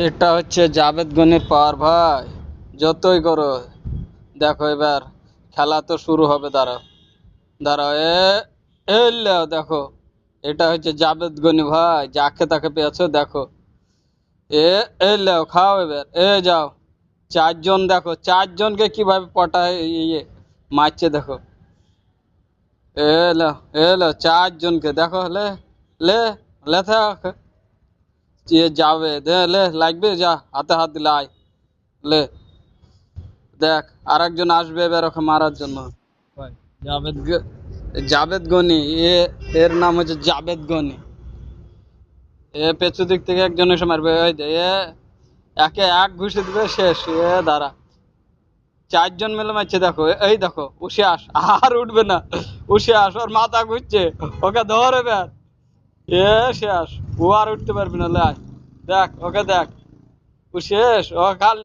এটা হচ্ছে জাভেদ গনির পাওয়ার ভাই। যতই করো, দেখো এবার খেলা তো শুরু হবে। দাঁড়াও দাঁড়াও, দেখো, এটা হচ্ছে জাভেদ গনি ভাই, যাকে তাকে পেয়েছো দেখো। খাও এবার, যাও। চারজন দেখো, চারজনকে কিভাবে পটায় ইয়ে মারছে দেখো। এলো চারজনকে দেখো। লে লে থাক। যাবে লে লাগবে, যা হাতে হাত দিলে আয়। লে দেখ, আর একজন আসবে এবার ওকে মারার জন্য। জাভেদ জাভেদ গনি, এর নাম হচ্ছে জাভেদ গনি। পেছু দিক থেকে একজন এসে মারবে, ওই দে একে এক ঘুষি দিবে, শেষ। দাঁড়া, চারজন মিলে মারছে দেখো। এই দেখো, উঠে আস, আর উঠবে না। উঠে আস, ওর মাথা ঘুরছে, ওকে ধরে বের। শেষ, ও আর উঠতে পারবি না। লাই দেখ ওকে, দেখ ও শেষ, ও খাল।